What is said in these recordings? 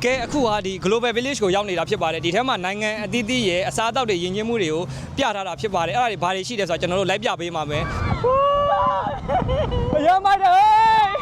ကဲအခုကဒီ global village ကိုရောက်နေတာဖြစ်ပါတယ်ဒီထဲမှာနိုင်ငံအသီးသီးရဲ့အစားအသောက်တွေယဉ်ကျေးမှုတွေကိုပြထားတာဖြစ်ပါတယ်အဲ့ဒါတွေဘာတွေရှိတယ်ဆိုတော့ကျွန်တော်တို့လိုက်ပြပေးမှာမယ်အရမ်းမိုက်တယ်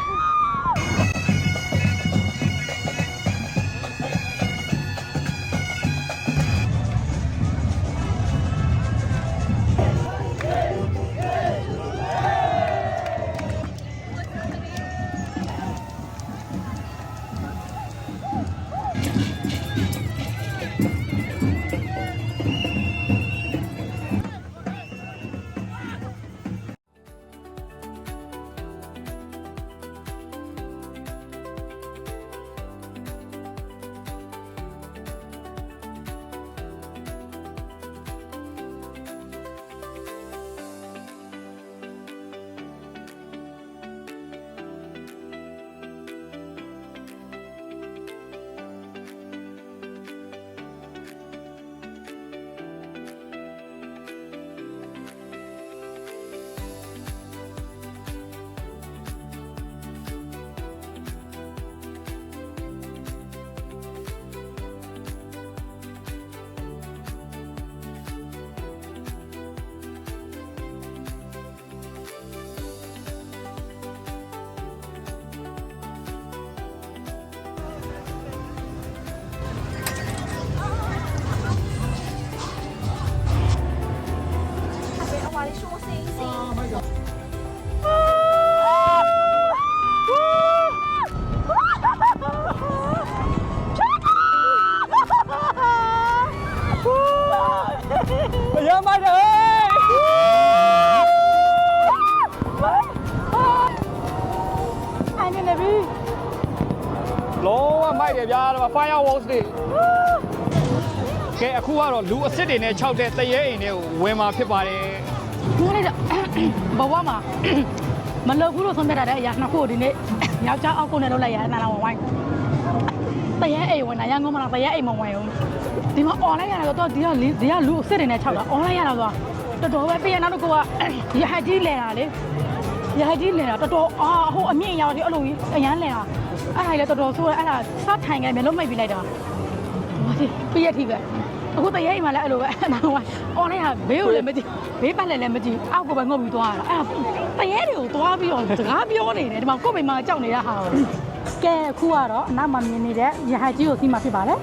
အရမ်းမိုက်တယ်အိုင်နေပြီလုံးဝမိုက်တယ်ဗျာဒါ fireworks တွေကဲအခုကတော့လူအစ်စ်တွေနဲ့ခြောက်တဲ့တရေအိမ်တွေကိုဝင်มาဖြစ်ပါတယ်ပြောလိုက်တော့ဘဝမှာမလုပ်ဘူးလို့ဆုံးဖြတ်တာတဲ့အရာနှစ်ခုဒီနေ့ယောက်ျားအောက်ကိုနဲ့လုပ်လိုက်ရတာနားဝိုင်းတရေအိမ်ဝင်တာရန်ကုန်မှာတရေအိမ်မဝင်ဘူးဒီမှာ online ရတာတော့ဒီကလူအစ်စ်တွေနဲ့ခြောက်တာ online ရတာဆိုတော်တော်ပဲပြန်နောက်တော့ကိုကရဟကြီးလဲတာလေရဟကြီးလဲတာတော်တော်ဟိုအမြင့်ရောက်တယ်အဲ့လိုကြီးအရန်လဲတာအဲ့ဒါလည်းတော်တော်ဆိုးတယ်အဲ့ဒါစထိုင်ခဲ့မျိုးလုံးမိတ်ပြလိုက်တာဟိုဒီပြည့်ရထိပဲအခုတရေအိမ်မှာလည်းအဲ့လိုပဲနောက်ဝိုင်း online ကဘေးကိုလည်းမကြည့်ဘေးပတ်လည်းမကြည့်အောက်ကိုပဲငုတ်ပြီးသွားတာအဲ့ဒါတရေတွေကိုသွားပြီးတော့စကားပြောနေတယ်ဒီမှာကိုယ့်မိမကြောက်နေတာဟာကဲအခုကတော့အနောက်မှာမြင်နေတဲ့ရဟကြီးကိုစီးမှာဖြစ်ပါတယ်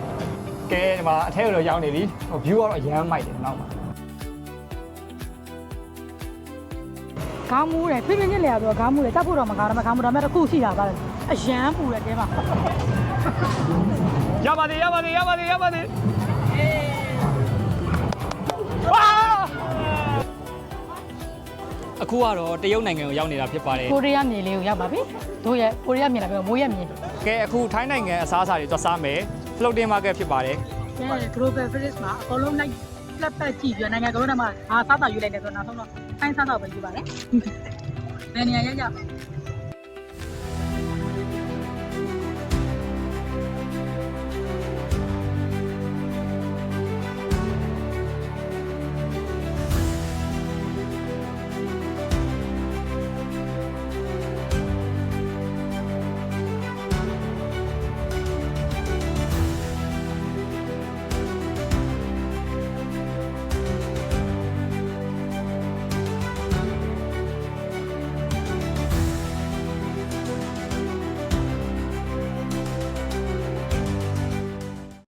ကဲဒီမှာအထက်ကတော့ရောက်နေပြီ view ကတော့အရမ်းမိုက်တယ်နောက်မှာခေါင်းမူးတယ်ဖိဖိညစ်လေရဆိုတော့ခေါင်းမူးတယ်တက်ဖို့တော့မကောင်းတော့ခေါင်းမူးဒါပေမဲ့တစ်ခုရှိတာပါအရန်ပူတယ်တဲမှာရပါသေးဝါအခုကတော့တရုတ်နိုင်ငံကိုရောက်နေတာဖြစ်ပါတယ်ကိုရီးယားမြေလေးကိုရောက်ပါပြီတို့ရဲ့ကိုရီးယားမြေလာပြီးမိုးရမြေကဲအခုထိုင်းနိုင်ငံအစားအစာတွေသွားစားမယ် floating market ဖြစ်ပါတယ်ကဲ global village မှာအကုန်လုံးလိုက်လက်ပတ်ကြည့်ပြီးနိုင်ငံကောင်တွေမှာစားတာယူလိုက်တယ်ဆိုတော့နောက်ဆုံးတော့ထိုင်းစားတော့ပဲယူပါတယ်ဘယ်နေရာရောက်